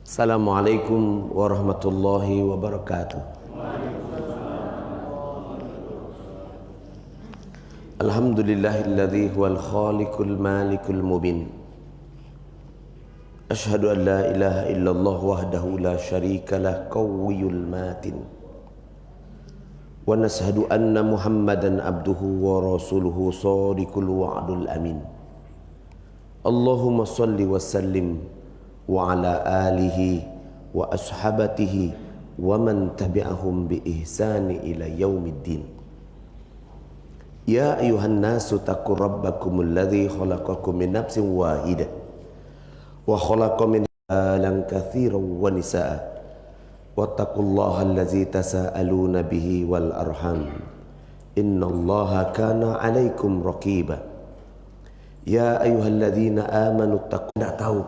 Assalamualaikum warahmatullahi wabarakatuh. Alhamdulillahilladzi huwal khaliqul malikul mubin. Ashhadu an la ilaha illallah wahdahu la syarikalah qawwiyul matin. Wa nashhadu anna Muhammadan abduhu wa rasuluhu shadiqul wa'dul amin. Allahumma salli wa sallim wa ala alihi wa ashabatihi wa man tabi'ahum bi ihsani ila yaumiddin. Ya ayuhan nasu taqu rabbakumul ladzi khalaqakum min nafsin wahidah wa khalaqa min alan katsiran wa nisaa wattaqullaha allazi tasaaluna bihi wal arham innallaha kana 'alaikum raqiba. Ya ayyuhalladzina amanu taqu. Tidak tahu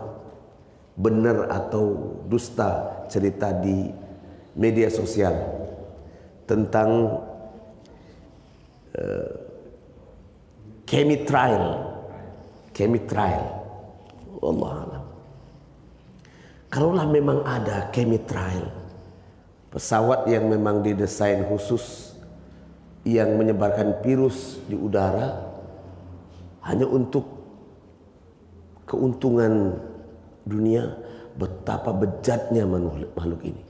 benar atau dusta cerita di media sosial tentang chemitrial. Allah alam. Kalaulah memang ada chemitrial, pesawat yang memang didesain khusus yang menyebarkan virus di udara hanya untuk keuntungan dunia, betapa bejatnya makhluk ini.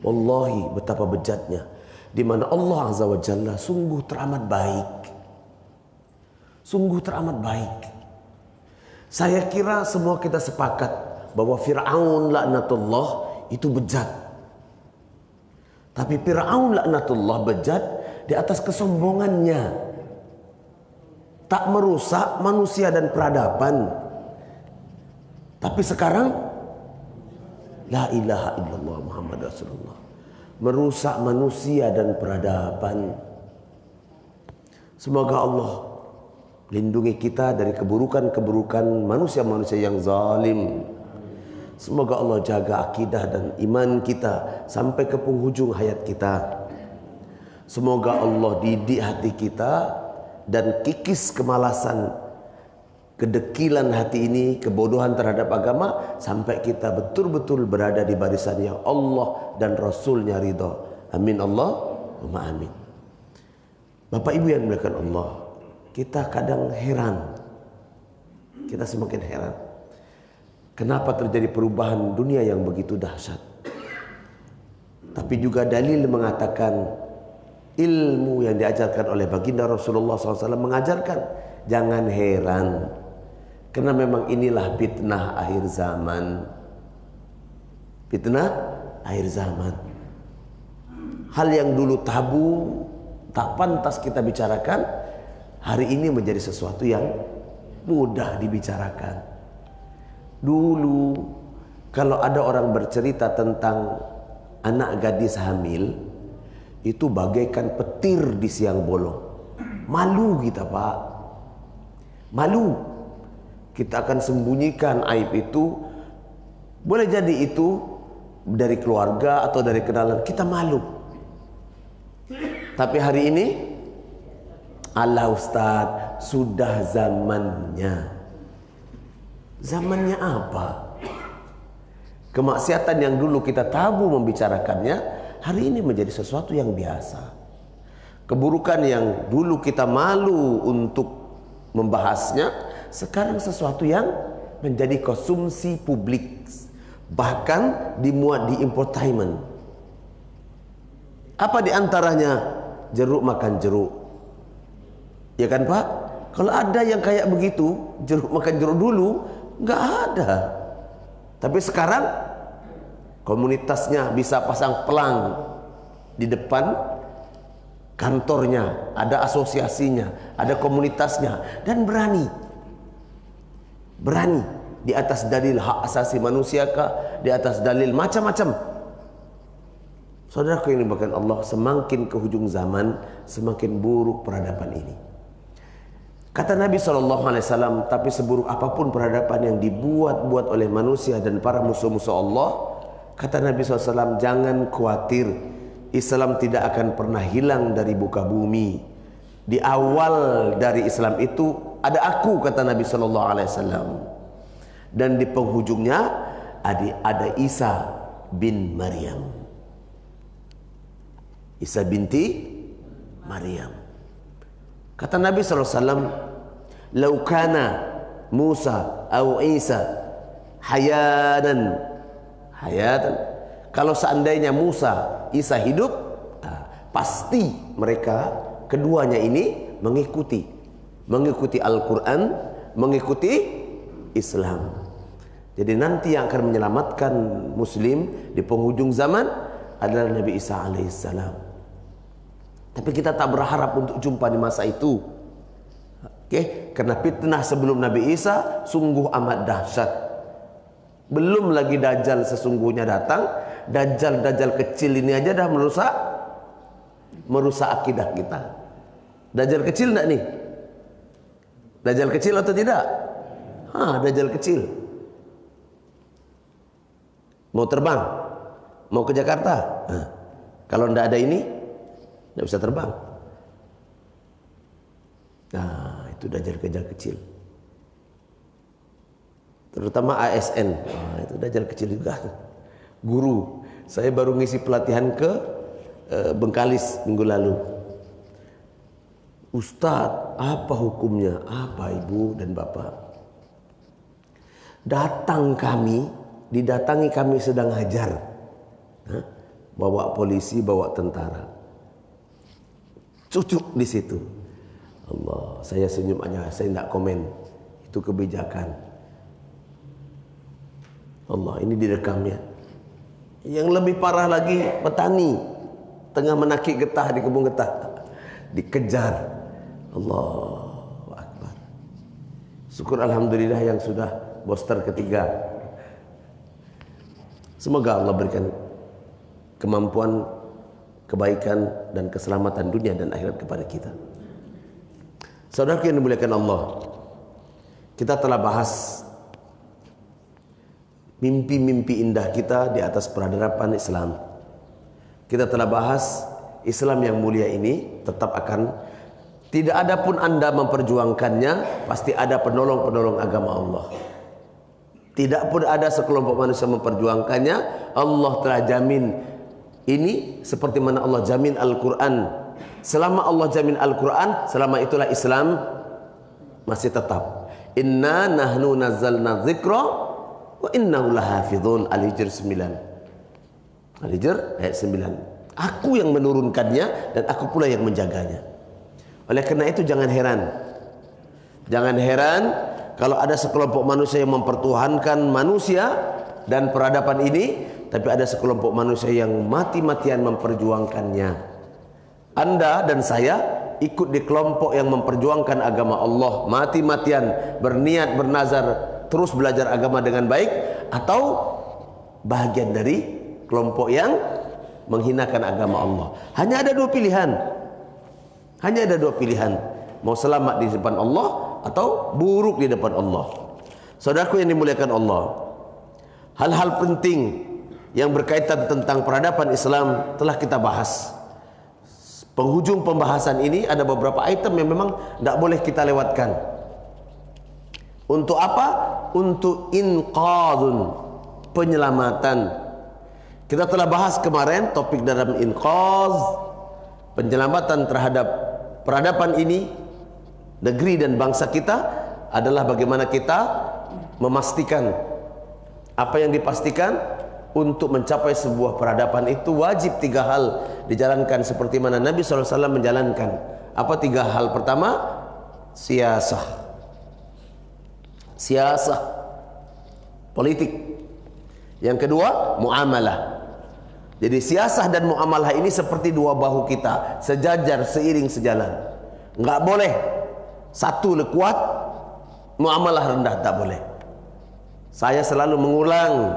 Wallahi betapa bejatnya, di mana Allah Azza wa Jalla sungguh teramat baik. Sungguh teramat baik. Saya kira semua kita sepakat bahwa Fir'aun laknatullah itu bejat. Tapi Fir'aun laknatullah bejat di atas kesombongannya. Tak merusak manusia dan peradaban. Tapi sekarang la ilaha illallah Muhammad Rasulullah, merusak manusia dan peradaban. Semoga Allah lindungi kita dari keburukan-keburukan manusia-manusia yang zalim. Semoga Allah jaga akidah dan iman kita sampai ke penghujung hayat kita. Semoga Allah didik hati kita dan kikis kemalasan, kedekilan hati ini, kebodohan terhadap agama, sampai kita betul-betul berada di barisan yang Allah dan Rasulnya ridha. Amin Allahumma amin. Bapak Ibu yang dimuliakan Allah, kita kadang heran, kita semakin heran kenapa terjadi perubahan dunia yang begitu dahsyat. Tapi juga dalil mengatakan ilmu yang diajarkan oleh baginda Rasulullah SAW mengajarkan jangan heran, karena memang inilah fitnah akhir zaman. Fitnah akhir zaman. Hal yang dulu tabu, tak pantas kita bicarakan, hari ini menjadi sesuatu yang mudah dibicarakan. Dulu kalau ada orang bercerita tentang anak gadis hamil, itu bagaikan petir di siang bolong. Malu kita, Pak. Malu. Kita akan sembunyikan aib itu. Boleh jadi itu dari keluarga atau dari kenalan. Kita malu. Tapi hari ini, Allah Ustaz, sudah zamannya. Zamannya apa? Kemaksiatan yang dulu kita tabu membicarakannya, hari ini menjadi sesuatu yang biasa. Keburukan yang dulu kita malu untuk membahasnya, sekarang sesuatu yang menjadi konsumsi publik, bahkan dimuat di infotainment. Apa diantaranya? Jeruk makan jeruk, ya kan Pak? Kalau ada yang kayak begitu, jeruk makan jeruk dulu nggak ada. Tapi sekarang komunitasnya bisa pasang pelang di depan kantornya, ada asosiasinya, ada komunitasnya, dan berani di atas dalil hak asasi manusia kah, di atas dalil macam-macam. Saudaraku yang dimuliakan Allah, semakin ke hujung zaman semakin buruk peradaban ini. Kata Nabi SAW, tapi seburuk apapun peradaban yang dibuat-buat oleh manusia dan para musuh-musuh Allah, kata Nabi SAW, jangan khawatir, Islam tidak akan pernah hilang dari muka bumi. Di awal dari Islam itu ada aku, kata Nabi SAW. Dan di penghujungnya ada Isa bin Maryam. Isa binti Maryam. Kata Nabi SAW, "Lau kana Musa atau Isa hayatan." Kalau seandainya Musa, Isa hidup, pasti mereka keduanya ini mengikuti Al-Quran, mengikuti Islam. Jadi nanti yang akan menyelamatkan Muslim di penghujung zaman adalah Nabi Isa alaihissalam. Tapi kita tak berharap untuk jumpa di masa itu. Karena fitnah sebelum Nabi Isa sungguh amat dahsyat. Belum lagi Dajjal sesungguhnya datang. Dajjal kecil ini aja dah merusak akidah kita. Dajjal kecil enggak nih? Dajjal kecil atau tidak? Dajjal kecil. Mau terbang? Mau ke Jakarta? Kalau enggak ada ini, enggak bisa terbang. Itu Dajjal kecil. Terutama ASN. Itu Dajjal kecil juga. Guru, saya baru ngisi pelatihan ke Bengkalis minggu lalu. Ustadz, apa hukumnya? Apa ibu dan bapak? Didatangi kami sedang hajar. Bawa polisi, bawa tentara. Cucuk di situ. Allah, saya senyum aja, saya tidak komen. Itu kebijakan. Allah, ini direkamnya. Yang lebih parah lagi, petani tengah menakik getah di kebun getah, dikejar. Allahu Akbar. Syukur alhamdulillah yang sudah booster ketiga. Semoga Allah berikan kemampuan, kebaikan dan keselamatan dunia dan akhirat kepada kita. Saudara yang dimuliakan Allah, kita telah bahas mimpi-mimpi indah kita di atas peradaban Islam. Kita telah bahas Islam yang mulia ini tetap akan, tidak ada pun Anda memperjuangkannya, pasti ada penolong-penolong agama Allah. Tidak pun ada sekelompok manusia memperjuangkannya, Allah telah jamin ini seperti mana Allah jamin Al-Quran. Selama Allah jamin Al-Quran, selama itulah Islam masih tetap. Inna nahnu nazzalna dzikra wa innahu lahafizun. Al-Hijr 9. Al-Hijr ayat 9. Aku yang menurunkannya dan aku pula yang menjaganya. Oleh karena itu jangan heran. Jangan heran kalau ada sekelompok manusia yang mempertuhankan manusia dan peradaban ini, tapi ada sekelompok manusia yang mati-matian memperjuangkannya. Anda dan saya ikut di kelompok yang memperjuangkan agama Allah, mati-matian berniat bernazar terus belajar agama dengan baik, atau bahagian dari kelompok yang menghinakan agama Allah. Hanya ada dua pilihan. Mau selamat di depan Allah atau buruk di depan Allah. Saudaraku yang dimuliakan Allah, hal-hal penting yang berkaitan tentang peradaban Islam telah kita bahas. Penghujung pembahasan ini ada beberapa item yang memang tidak boleh kita lewatkan. Untuk apa? Untuk inqadun, penyelamatan. Kita telah bahas kemarin topik dalam inqaz, penyelamatan terhadap peradaban ini, negeri dan bangsa kita, adalah bagaimana kita memastikan apa yang dipastikan. Untuk mencapai sebuah peradaban itu wajib 3 hal dijalankan seperti mana Nabi SAW menjalankan. Apa 3 hal? Pertama, siasah politik. Yang kedua, muamalah. Jadi siasah dan muamalah ini seperti dua bahu kita, sejajar, seiring, sejalan. Enggak boleh satu kuat, muamalah rendah, tak boleh. Saya selalu mengulang,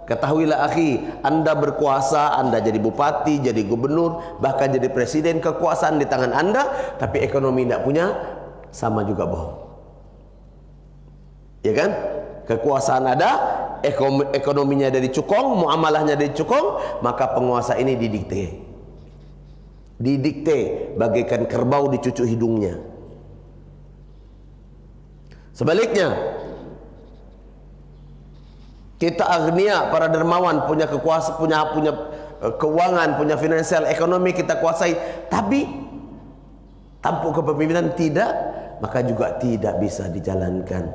ketahuilah akhi, Anda berkuasa, Anda jadi bupati, jadi gubernur, bahkan jadi presiden, kekuasaan di tangan Anda, tapi ekonomi tidak punya, sama juga bohong. Ya kan? Kekuasaan ada, ekonominya dari cukong, muamalahnya dari cukong, maka penguasa ini didikte bagaikan kerbau dicucuk hidungnya. Sebaliknya, Kita agnia, para dermawan, punya kekuasaan, punya keuangan, punya finansial, ekonomi kita kuasai, tapi tampuk kepemimpinan tidak, maka juga tidak bisa dijalankan.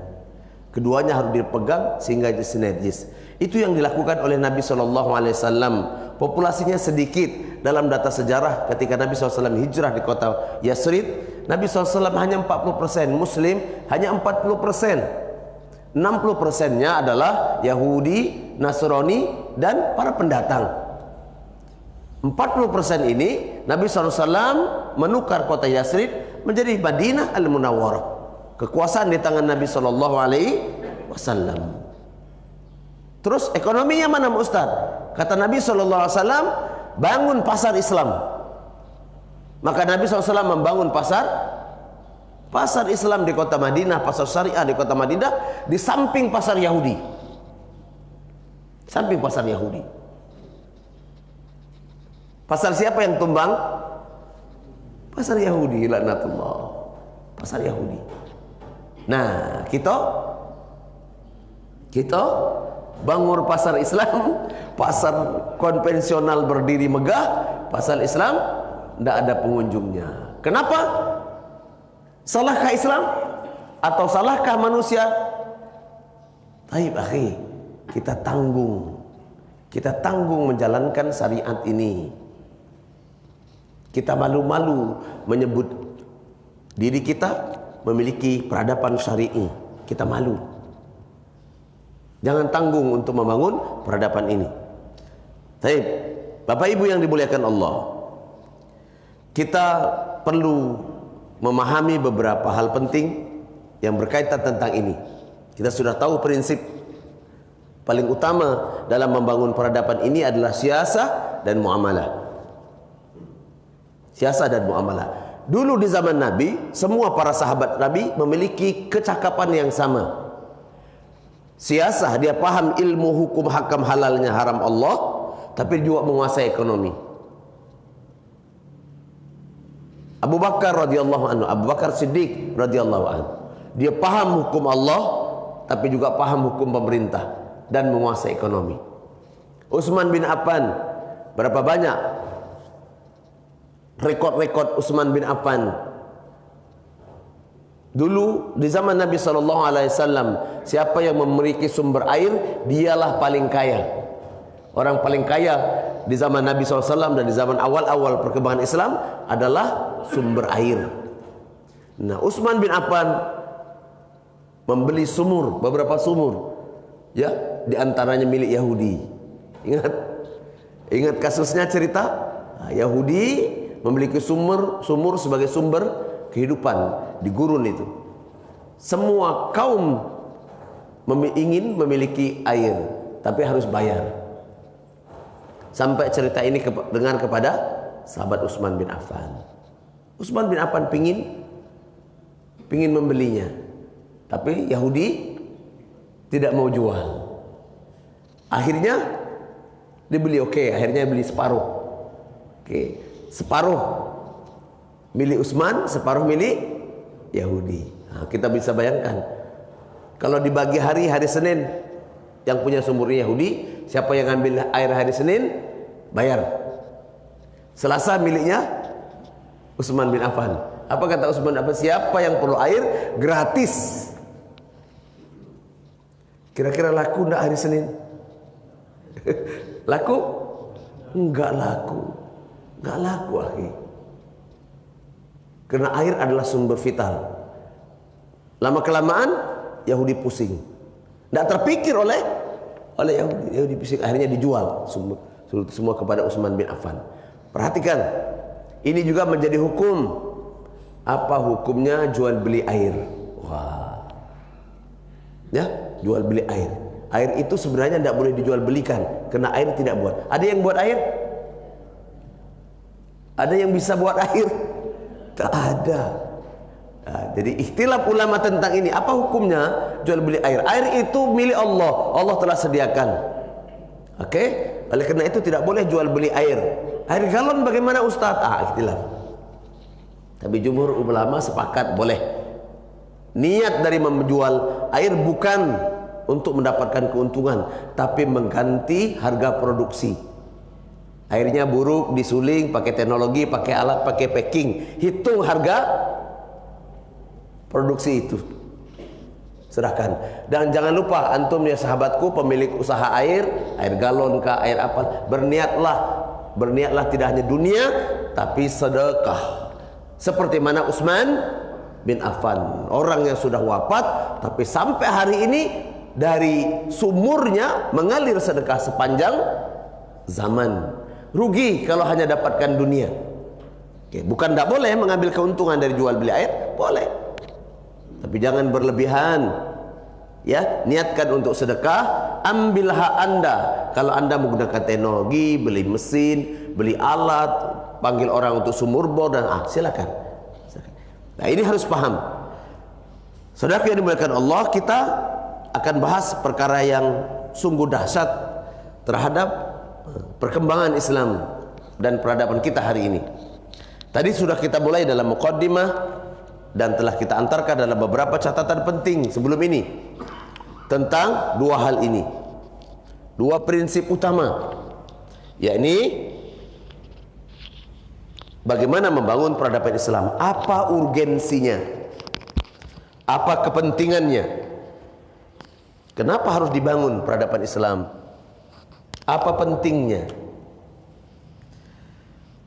Keduanya harus dipegang sehingga sinergis. Itu yang dilakukan oleh Nabi SAW. Populasinya sedikit. Dalam data sejarah ketika Nabi SAW hijrah di kota Yasrib, Nabi SAW hanya 40%, Muslim hanya 40%. 60%-nya adalah Yahudi, Nasrani, dan para pendatang. 40% ini Nabi SAW menukar kota Yasrib menjadi Madinah Al-Munawwarah. Kekuasaan di tangan Nabi SAW. Terus ekonominya mana Ustaz? Kata Nabi SAW, bangun pasar Islam. Maka Nabi SAW membangun pasar Islam di kota Madinah, pasar syariah di kota Madinah, di samping pasar Yahudi. Samping pasar Yahudi. Pasar siapa yang tumbang? Pasar Yahudi, laknatullah. Pasar Yahudi. Nah, kita bangun pasar Islam, pasar konvensional berdiri megah, pasar Islam tidak ada pengunjungnya. Kenapa? Salahkah Islam atau salahkah manusia? Taib akhi, kita tanggung menjalankan syariat ini. Kita malu-malu menyebut diri kita memiliki peradaban syar'i. Kita malu. Jangan tanggung untuk membangun peradaban ini. Taib, Bapak Ibu yang dimuliakan Allah, kita perlu memahami beberapa hal penting yang berkaitan tentang ini. Kita sudah tahu prinsip paling utama dalam membangun peradaban ini adalah siasah dan muamalah. Siasah dan muamalah. Dulu di zaman Nabi, semua para sahabat Nabi memiliki kecakapan yang sama. Siasah, dia paham ilmu hukum hakam halalnya haram Allah, tapi juga menguasai ekonomi. Abu Bakar radhiyallahu anhu, Abu Bakar Siddiq radhiyallahu anhu, dia paham hukum Allah tapi juga paham hukum pemerintah dan menguasai ekonomi. Utsman bin Affan, berapa banyak rekod-rekod Utsman bin Affan? Dulu di zaman Nabi SAW, siapa yang memiliki sumber air, dialah paling kaya. Orang paling kaya di zaman Nabi SAW dan di zaman awal-awal perkembangan Islam adalah sumber air. Nah, Utsman bin Affan membeli sumur, beberapa sumur, ya, di antaranya milik Yahudi. Ingat kasusnya cerita? Nah, Yahudi memiliki sumur sebagai sumber kehidupan di gurun itu. Semua kaum ingin memiliki air, tapi harus bayar. Sampai cerita ini dengar kepada sahabat Utsman bin Affan. Utsman bin Affan pingin membelinya, tapi Yahudi tidak mau jual. Akhirnya dibeli, akhirnya beli separuh. Separuh milik Utsman, separuh milik Yahudi. Nah, kita bisa bayangkan kalau dibagi hari Senin, yang punya sumurnya Yahudi, siapa yang ambil air hari Senin bayar. Selasa miliknya Utsman bin Affan. Apa kata Utsman bin Affan? Siapa yang perlu air gratis. Kira-kira laku enggak hari Senin? Laku? Enggak laku. Enggak laku, akhi. Karena air adalah sumber vital. Lama kelamaan Yahudi pusing. Tidak terpikir oleh Yahudi pusing. Akhirnya dijual semua kepada Utsman bin Affan. Perhatikan, ini juga menjadi hukum. Apa hukumnya jual beli air? Wah, ya, jual beli air. Air itu sebenarnya tidak boleh dijual belikan, karena air tidak buat. Ada yang buat air? Ada yang bisa buat air? Tak ada. Nah, jadi ikhtilaf ulama tentang ini. Apa hukumnya jual beli air? Air itu milik Allah. Allah telah sediakan. Oke? Oleh karena itu tidak boleh jual beli air. Air galon bagaimana Ustaz? Ikhtilaf. Tapi jumhur ulama sepakat boleh. Niat dari menjual air bukan untuk mendapatkan keuntungan, tapi mengganti harga produksi. Akhirnya buruk, disuling, pakai teknologi, pakai alat, pakai packing. Hitung harga produksi itu, serahkan. Dan jangan lupa, antum ya sahabatku, pemilik usaha air galon kah, air apa, berniatlah tidak hanya dunia, tapi sedekah. Seperti mana Utsman bin Affan, orang yang sudah wafat, tapi sampai hari ini dari sumurnya mengalir sedekah sepanjang zaman. Rugi kalau hanya dapatkan dunia. Oke, bukan tidak boleh mengambil keuntungan dari jual beli air, boleh, tapi jangan berlebihan. Ya, niatkan untuk sedekah. Ambil hak anda. Kalau anda menggunakan teknologi, beli mesin, beli alat, panggil orang untuk sumur bor, dan silakan. Nah, ini harus paham. Saudara yang dimuliakan Allah, kita akan bahas perkara yang sungguh dahsyat terhadap perkembangan Islam dan peradaban kita hari ini. Tadi sudah kita mulai dalam muqaddimah dan telah kita antarkan dalam beberapa catatan penting sebelum ini tentang dua hal ini, dua prinsip utama, yakni bagaimana membangun peradaban Islam, apa urgensinya, apa kepentingannya, kenapa harus dibangun peradaban Islam, apa pentingnya,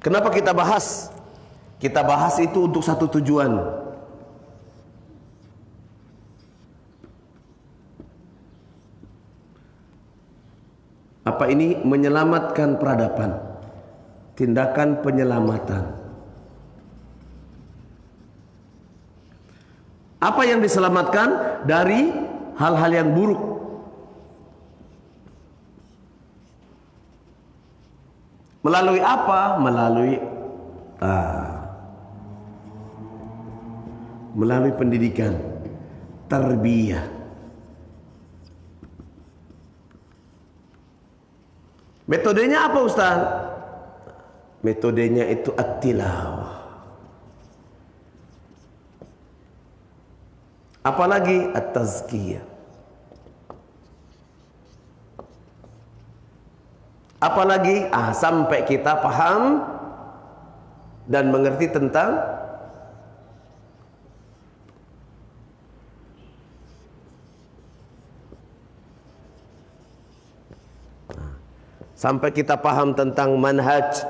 kenapa kita bahas? Kita bahas itu untuk satu tujuan. Apa ini? Menyelamatkan peradaban, tindakan penyelamatan. Apa yang diselamatkan dari hal-hal yang buruk? Melalui apa? Melalui pendidikan, tarbiyah. Metodenya apa Ustaz? Metodenya itu at-tilawah. Apalagi at-tazkiyah. Apalagi sampai kita paham dan mengerti tentang sampai kita paham tentang manhaj,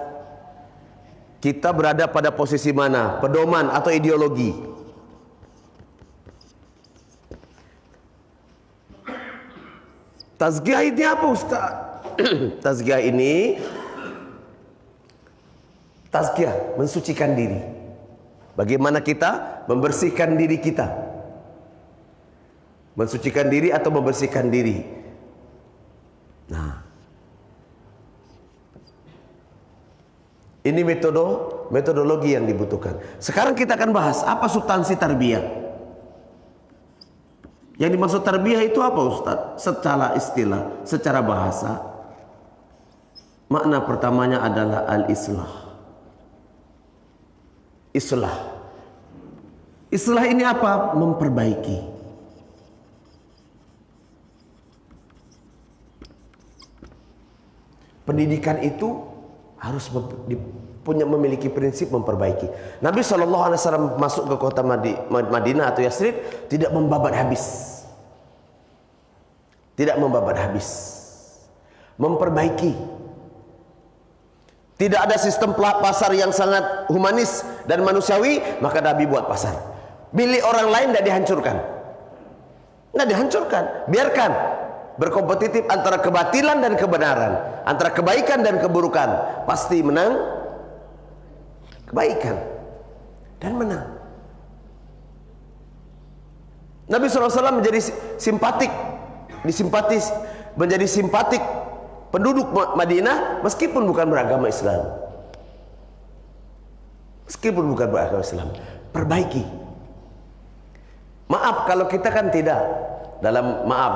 kita berada pada posisi mana, pedoman atau ideologi. Tazkiyah ini apa Ustaz? Tazkiyah ini, tazkiyah mensucikan diri. Bagaimana kita membersihkan diri kita, mensucikan diri atau membersihkan diri. Nah, ini metodologi yang dibutuhkan. Sekarang kita akan bahas apa substansi tarbiyah. Yang dimaksud tarbiyah itu apa Ustaz? Secara istilah, secara bahasa, makna pertamanya adalah al-islah. Islah. Islah ini apa? Memperbaiki. Pendidikan itu harus memiliki prinsip memperbaiki. Nabi SAW masuk ke kota Madinah atau Yasrib tidak membabat habis. Tidak membabat habis. Memperbaiki. Tidak ada sistem pasar yang sangat humanis dan manusiawi, maka Nabi buat pasar. Milik orang lain tidak dihancurkan. Tidak dihancurkan. Biarkan berkompetitif antara kebatilan dan kebenaran, antara kebaikan dan keburukan. Pasti menang kebaikan dan menang. Nabi SAW menjadi menjadi simpatik penduduk Madinah meskipun bukan beragama Islam. Meskipun bukan beragama Islam, perbaiki. Maaf kalau kita kan tidak dalam maaf.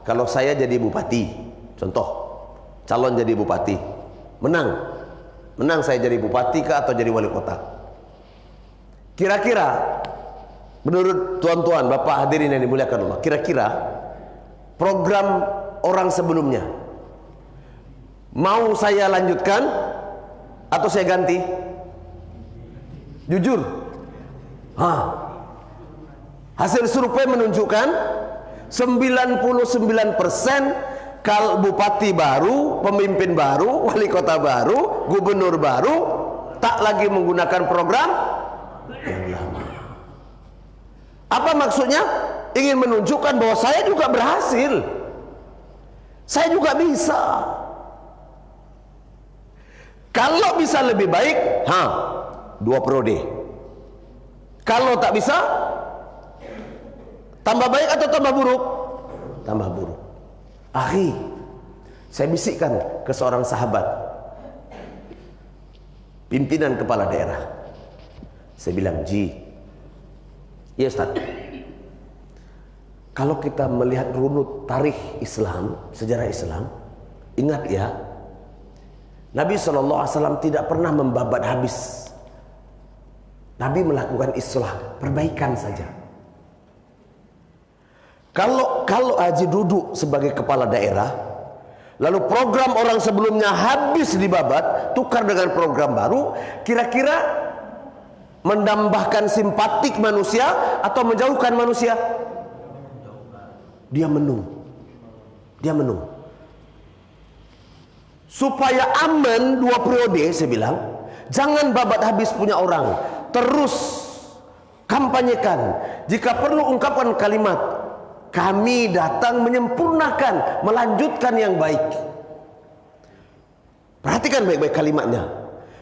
Kalau saya jadi bupati, contoh calon jadi bupati, menang saya jadi bupati kah atau jadi wali kota. Kira-kira menurut tuan-tuan, bapak hadirin yang dimuliakan Allah, kira-kira program orang sebelumnya. Mau saya lanjutkan atau saya ganti? Jujur. Hasil survei menunjukkan 99% kalau bupati baru, pemimpin baru, wali kota baru, gubernur baru tak lagi menggunakan program yang lama. Apa maksudnya? Ingin menunjukkan bahwa saya juga berhasil, saya juga bisa. Kalau bisa lebih baik, 2 periode. Kalau tak bisa, tambah baik atau tambah buruk? Tambah buruk. Akhi, saya bisikkan ke seorang sahabat, pimpinan kepala daerah. Saya bilang, Ji, ya Ustaz, kalau kita melihat runut tarikh Islam, sejarah Islam, ingat ya, Nabi SAW tidak pernah membabat habis. Nabi melakukan islah, perbaikan saja. Kalau Haji duduk sebagai kepala daerah, lalu program orang sebelumnya habis dibabat, tukar dengan program baru, kira-kira menambahkan simpatik manusia atau menjauhkan manusia? Dia menung. Supaya aman 2 periode, saya bilang, jangan babat habis punya orang, terus kampanyekan. Jika perlu ungkapkan kalimat, kami datang menyempurnakan, melanjutkan yang baik. Perhatikan baik-baik kalimatnya.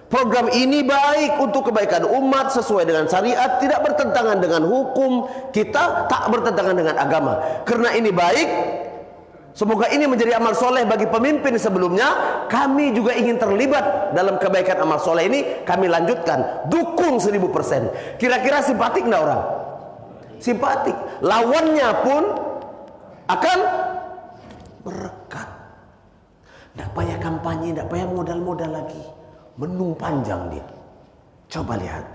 Program ini baik untuk kebaikan umat, sesuai dengan syariat, tidak bertentangan dengan hukum kita, tak bertentangan dengan agama. Karena ini baik, semoga ini menjadi amal soleh bagi pemimpin sebelumnya. Kami juga ingin terlibat dalam kebaikan amal soleh ini. Kami lanjutkan, dukung 1000%. Kira-kira simpatik enggak orang? Simpatik. Lawannya pun akan berkat. Tidak payah kampanye, tidak payah modal-modal lagi. Menung panjang dia. Coba lihat.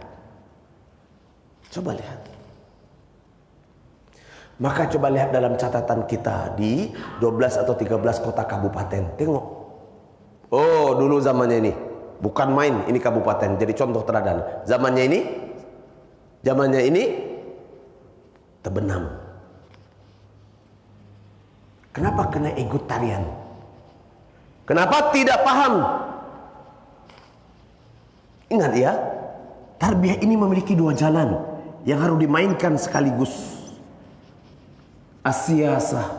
Maka coba lihat dalam catatan kita di 12 atau 13 kota kabupaten. Tengok. Oh, dulu zamannya ini. Bukan main, ini kabupaten. Jadi contoh teladan. Zamannya ini terbenam. Kenapa kena ikut tarian? Kenapa tidak paham? Ingat ya, tarbiyah ini memiliki 2 jalan yang harus dimainkan sekaligus. As-siyasah,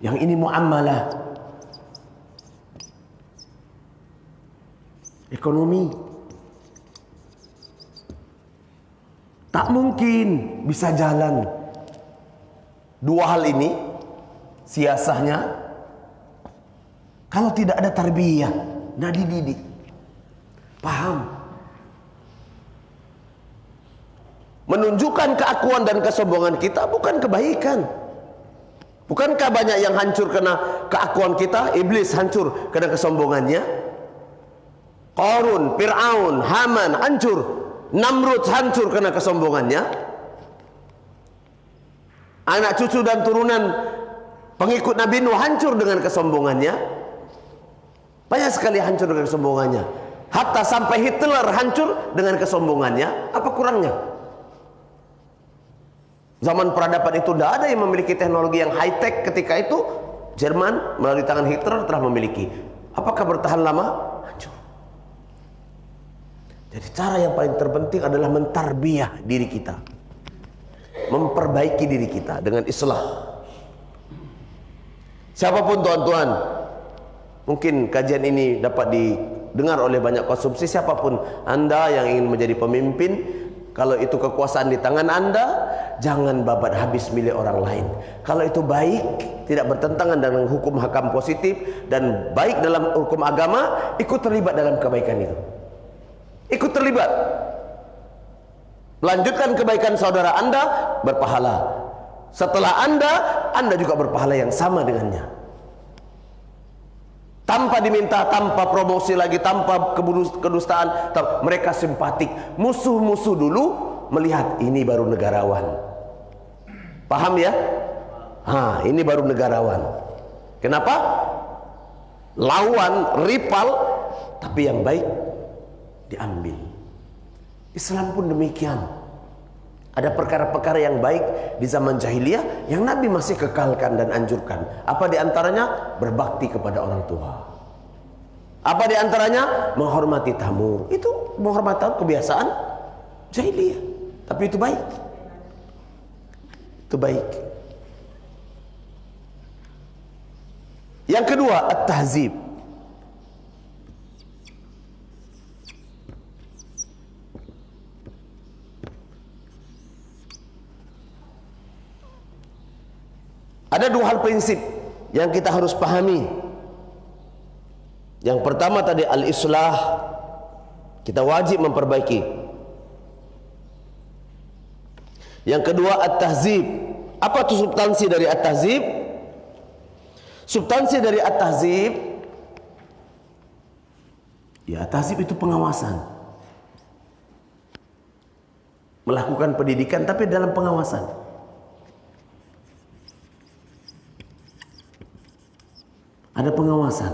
yang ini muamalah, ekonomi. Tak mungkin bisa jalan 2 hal ini, siasahnya, kalau tidak ada tarbiyah, tidak dididik. Paham? Menunjukkan keakuan dan kesombongan kita bukan kebaikan. Bukankah banyak yang hancur karena keakuan kita? Iblis hancur karena kesombongannya. Qarun, Fir'aun, Haman hancur. Namrud hancur karena kesombongannya. Anak cucu dan turunan pengikut Nabi Nuh hancur dengan kesombongannya. Banyak sekali hancur dengan kesombongannya. Hatta sampai Hitler hancur dengan kesombongannya. Apa kurangnya? Zaman peradaban itu tidak ada yang memiliki teknologi yang high-tech ketika itu. Jerman melalui tangan Hitler telah memiliki. Apakah bertahan lama? Hancur. Jadi cara yang paling terpenting adalah mentarbiyah diri kita, memperbaiki diri kita dengan islah. Siapapun tuan-tuan, mungkin kajian ini dapat didengar oleh banyak konsumsi. Siapapun Anda yang ingin menjadi pemimpin, kalau itu kekuasaan di tangan Anda, jangan babat habis milik orang lain. Kalau itu baik, tidak bertentangan dengan hukum hakam positif dan baik dalam hukum agama, ikut terlibat dalam kebaikan itu. Ikut terlibat. Lanjutkan kebaikan saudara Anda, berpahala. Setelah Anda juga berpahala yang sama dengannya. Tanpa diminta, tanpa promosi lagi, tanpa kedustaan, mereka simpatik. Musuh-musuh dulu melihat ini baru negarawan. Paham ya? Ini baru negarawan. Kenapa? Lawan, rival, tapi yang baik diambil. Islam pun demikian. Ada perkara-perkara yang baik di zaman jahiliyah yang Nabi masih kekalkan dan anjurkan. Apa di antaranya? Berbakti kepada orang tua. Apa di antaranya? Menghormati tamu. Itu menghormati tamu kebiasaan jahiliyah. Tapi itu baik. Itu baik. Yang kedua, at-tahzib. Ada dua hal prinsip yang kita harus pahami. Yang pertama tadi al-islah, kita wajib memperbaiki. Yang kedua at-tahzib. Apa itu substansi dari at-tahzib? Substansi dari at-tahzib, ya at-tahzib itu pengawasan. Melakukan pendidikan tapi dalam pengawasan. Ada pengawasan.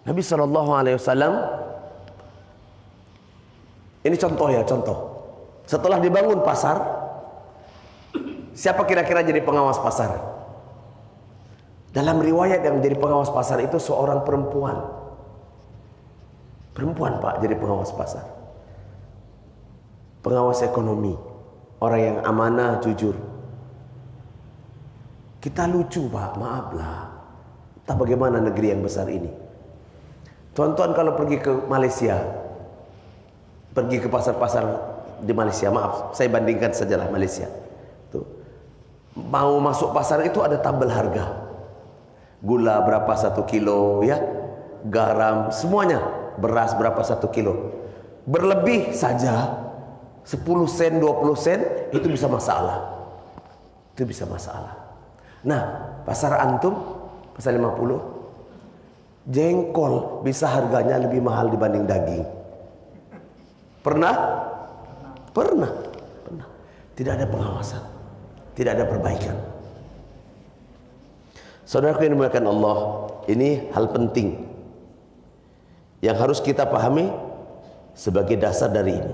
Nabi SAW, ini contoh ya, contoh. Setelah dibangun pasar, siapa kira-kira jadi pengawas pasar? Dalam riwayat yang menjadi pengawas pasar itu seorang perempuan. Perempuan Pak jadi pengawas pasar. Pengawas ekonomi. Orang yang amanah, jujur. Kita lucu Pak, maaflah. Entah bagaimana negeri yang besar ini. Tuan-tuan kalau pergi ke Malaysia, pergi ke pasar-pasar di Malaysia, maaf, saya bandingkan sajalah Malaysia. Tuh. Mau masuk pasar itu ada tabel harga. Gula berapa 1 kilo ya, garam, semuanya. Beras berapa 1 kilo. Berlebih saja 10 sen, 20 sen, itu bisa masalah. Itu bisa masalah. Nah, pasar antum, pasar 50, jengkol bisa harganya lebih mahal dibanding daging. Pernah? Pernah. Pernah. Tidak ada pengawasan, tidak ada perbaikan. Saudaraku yang dimuliakan Allah, ini hal penting yang harus kita pahami sebagai dasar dari ini.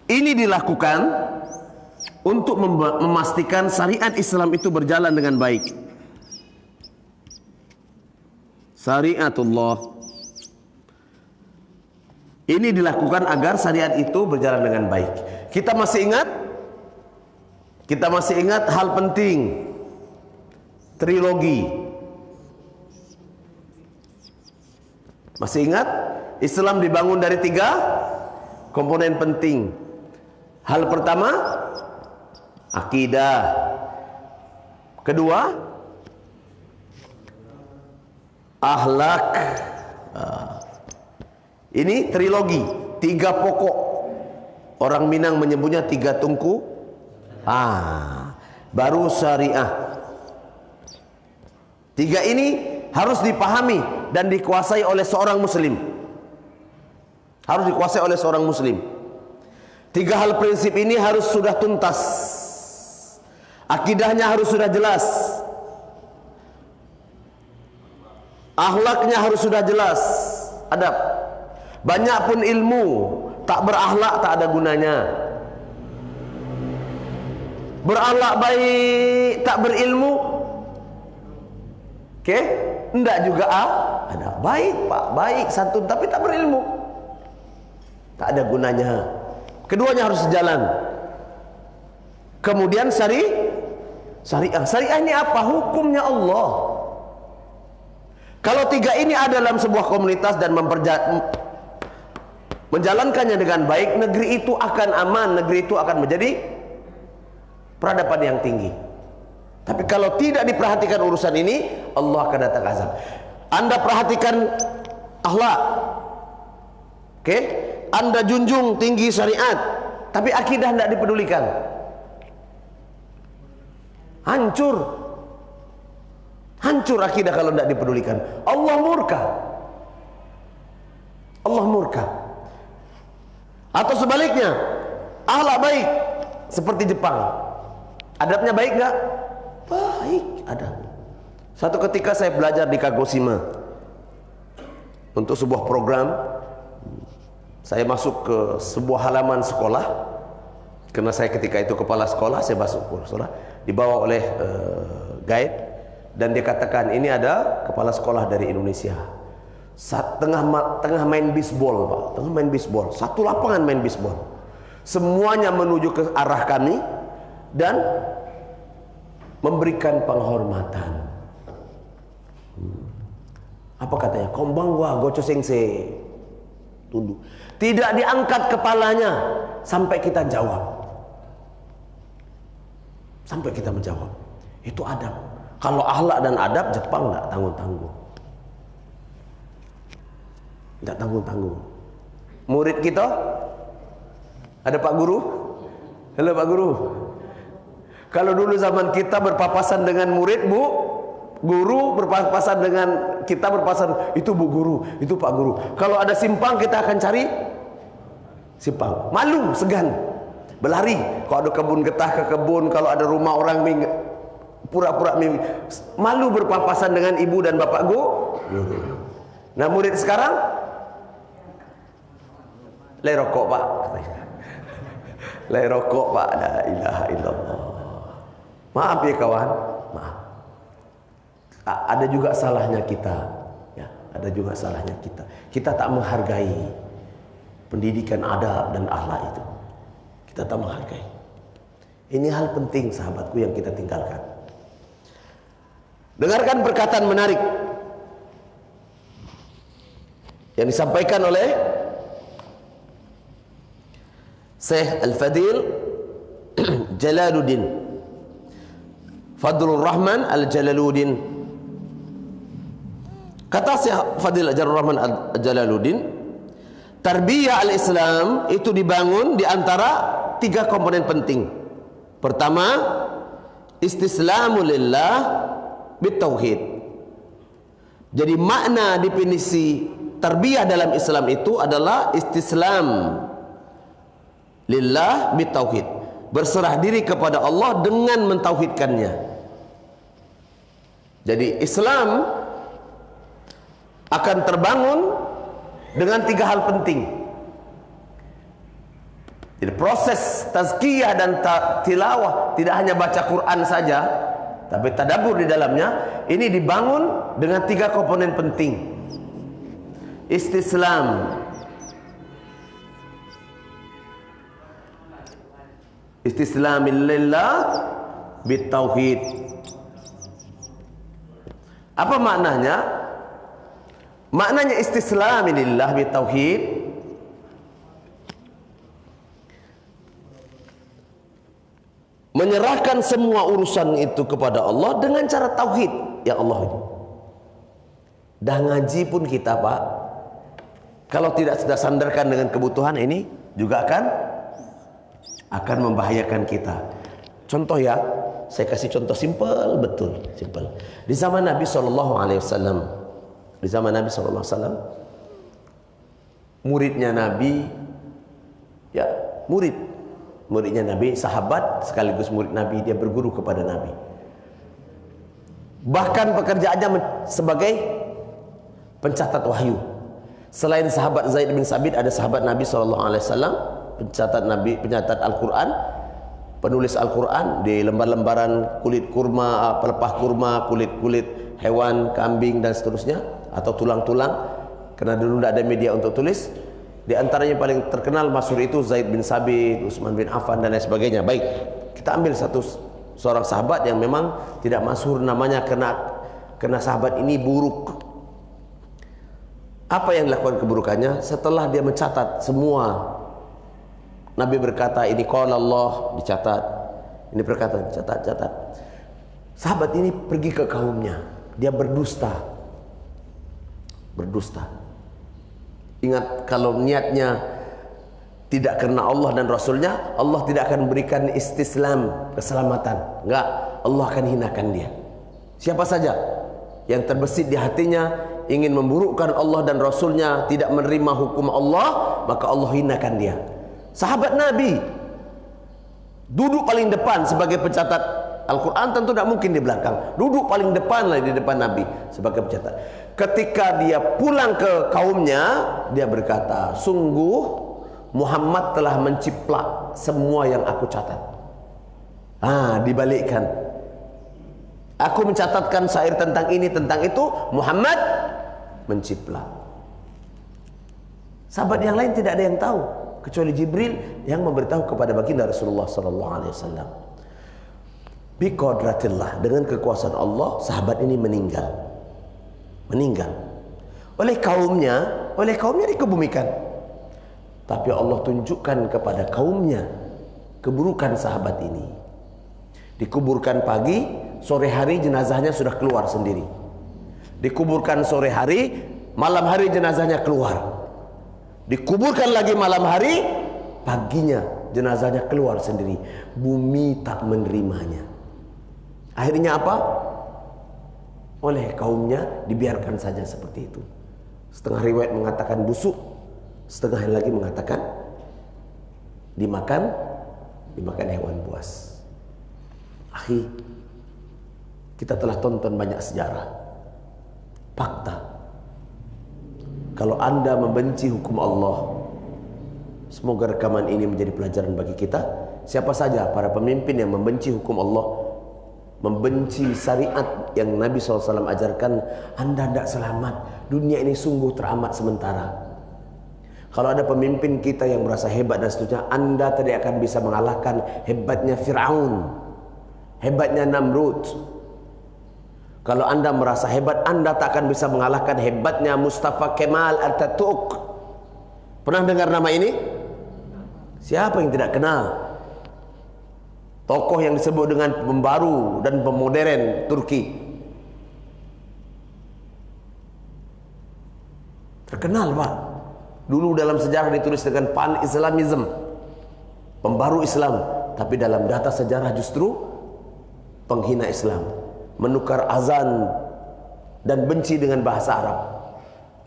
Ini dilakukan untuk memastikan syariat Islam itu berjalan dengan baik. Syariatullah. Ini dilakukan agar syariat itu berjalan dengan baik. Kita masih ingat? Kita masih ingat hal penting. Trilogi. Masih ingat? Islam dibangun dari 3 komponen penting. Hal pertama, akidah. Kedua, akhlak. Ini trilogi, 3 pokok. Orang Minang menyebutnya 3 tungku. Baru syariah. 3 ini harus dipahami dan dikuasai oleh seorang muslim. Harus dikuasai oleh seorang muslim. 3 hal prinsip ini harus sudah tuntas. Akidahnya harus sudah jelas. Akhlaknya harus sudah jelas. Adab. Banyak pun ilmu, tak berakhlak tak ada gunanya. Berakhlak baik, tak berilmu, oke? Enggak juga ada. Baik Pak, baik santun tapi tak berilmu, tak ada gunanya. Keduanya harus sejalan. Kemudian syariah. Syariah ini apa? Hukumnya Allah. Kalau 3 ini ada dalam sebuah komunitas dan menjalankannya dengan baik, negeri itu akan aman, negeri itu akan menjadi peradaban yang tinggi. Tapi kalau tidak diperhatikan urusan ini, Allah akan datang azab. Anda perhatikan akhlak, oke? Anda junjung tinggi syariat, tapi akidah tidak dipedulikan. Hancur. Hancur akidah kalau tidak dipedulikan. Allah murka. Allah murka. Atau sebaliknya, akhlak baik seperti Jepang. Adabnya baik nggak? Baik adab. Satu ketika saya belajar di Kagoshima untuk sebuah program. Saya masuk ke sebuah halaman sekolah, karena saya ketika itu kepala sekolah. Saya masuk ke sekolah, dibawa oleh guide, dan dia katakan ini ada kepala sekolah dari Indonesia. Tengah main bisbol, Pak. Tengah main bisbol. Satu lapangan main bisbol. Semuanya menuju ke arah kami dan memberikan penghormatan. Apa katanya? Konbanwa gocho sensei. Tunduk. Tidak diangkat kepalanya sampai kita jawab. Sampai kita menjawab. Itu adab. Kalau akhlak dan adab, Jepang tidak tanggung-tanggung. Tidak tanggung-tanggung. Murid kita, ada Pak Guru? Halo Pak Guru. Kalau dulu zaman kita berpapasan dengan murid, Bu, guru berpapasan dengan kita, berpapasan itu Bu Guru, itu Pak Guru. Kalau ada simpang kita akan cari simpang. Malu, segan, berlari. Kalau ada kebun getah ke kebun, kalau ada rumah orang pura-pura malu berpapasan dengan ibu dan bapak guru. Nah murid sekarang lay rokok Pak, lay rokok Pak, la ilaha illallah. Maaf ya kawan, maaf. Ada juga salahnya kita, ya, ada juga salahnya kita. Kita tak menghargai pendidikan adab dan akhlak itu. Kita tak menghargai. Ini hal penting sahabatku yang kita tinggalkan. Dengarkan perkataan menarik yang disampaikan oleh Syekh Al-Fadil Jalaluddin Fadlur Rahman Al-Jalaluddin. Kata Syekh Fadil Jarrul Rahman Al-Jalaluddin, tarbiyah al-Islam itu dibangun di antara 3 komponen penting. Pertama, istislamu lillah bitauhid. Jadi makna definisi tarbiyah dalam Islam itu adalah istislam lillah bitauhid, berserah diri kepada Allah dengan mentauhidkannya. Jadi Islam akan terbangun dengan 3 hal penting. Jadi proses tazkiyah dan tilawah tidak hanya baca Quran saja, tapi tadabbur di dalamnya. Ini dibangun dengan 3 komponen penting. Istislam, istislamillah bitauhid. Apa maknanya? Maknanya istislamillah bitauhid, menyerahkan semua urusan itu kepada Allah dengan cara tauhid. Ya Allah ini. Dah ngaji pun kita Pak, kalau tidak sudah sandarkan dengan kebutuhan ini juga akan membahayakan kita. Contoh ya, saya kasih contoh simpel betul, simpel. Di zaman Nabi SAW, di zaman Nabi SAW, muridnya Nabi, ya muridnya Nabi, sahabat sekaligus murid Nabi, dia berguru kepada Nabi. Bahkan pekerjaannya sebagai pencatat wahyu. Selain sahabat Zaid bin Sabit, ada sahabat Nabi SAW, pencatat Al-Quran, penulis Al-Quran di lembar-lembaran kulit kurma, pelepah kurma, kulit-kulit hewan, kambing dan seterusnya, atau tulang-tulang, karena dulu tidak ada media untuk tulis. Di antaranya paling terkenal masyhur itu Zaid bin Sabit, Utsman bin Affan dan lain sebagainya. Baik, kita ambil seorang sahabat yang memang tidak masyhur namanya karena sahabat ini buruk. Apa yang dilakukan keburukannya? Setelah dia mencatat semua, Nabi berkata ini qala Allah, dicatat. Ini perkataan, catat. Sahabat ini pergi ke kaumnya, dia berdusta. Ingat, kalau niatnya tidak karena Allah dan Rasulnya, Allah tidak akan berikan istislam, keselamatan. Enggak, Allah akan hinakan dia. Siapa saja yang terbesit di hatinya ingin memburukkan Allah dan Rasulnya, tidak menerima hukum Allah, maka Allah hinakan dia. Sahabat Nabi duduk paling depan sebagai pencatat Al-Quran, tentu tidak mungkin di belakang. Duduk paling depan lah, di depan Nabi sebagai pencatat. Ketika dia pulang ke kaumnya, dia berkata, sungguh Muhammad telah menciplak semua yang aku catat. Dibalikkan. Aku mencatatkan syair tentang ini, tentang itu, Muhammad menciplak. Sahabat yang lain tidak ada yang tahu kecuali Jibril yang memberitahu kepada baginda Rasulullah SAW. Biqadratillah, dengan kekuasaan Allah, sahabat ini meninggal oleh kaumnya dikebumikan. Tapi Allah tunjukkan kepada kaumnya keburukan sahabat ini. Dikuburkan pagi, sore hari jenazahnya sudah keluar sendiri. Dikuburkan sore hari, malam hari jenazahnya keluar. Dikuburkan lagi malam hari, paginya jenazahnya keluar sendiri. Bumi tak menerimanya. Akhirnya apa? Oleh kaumnya dibiarkan saja seperti itu. Setengah riwayat mengatakan busuk, setengah lagi mengatakan dimakan hewan buas. Akhi, kita telah tonton banyak sejarah. Fakta, kalau Anda membenci hukum Allah, semoga rekaman ini menjadi pelajaran bagi kita. Siapa saja para pemimpin yang membenci hukum Allah, membenci syariat yang Nabi SAW ajarkan, Anda tidak selamat. Dunia ini sungguh teramat sementara. Kalau ada pemimpin kita yang merasa hebat dan seterusnya, Anda tidak akan bisa mengalahkan hebatnya Fir'aun, hebatnya Namrud. Kalau Anda merasa hebat, Anda tak akan bisa mengalahkan hebatnya Mustafa Kemal Atatürk. Pernah dengar nama ini? Siapa yang tidak kenal? Tokoh yang disebut dengan pembaru dan pemodern Turki. Terkenal, Pak. Dulu dalam sejarah ditulis dengan pan-Islamism, pembaru Islam. Tapi dalam data sejarah justru penghina Islam, menukar azan dan benci dengan bahasa Arab.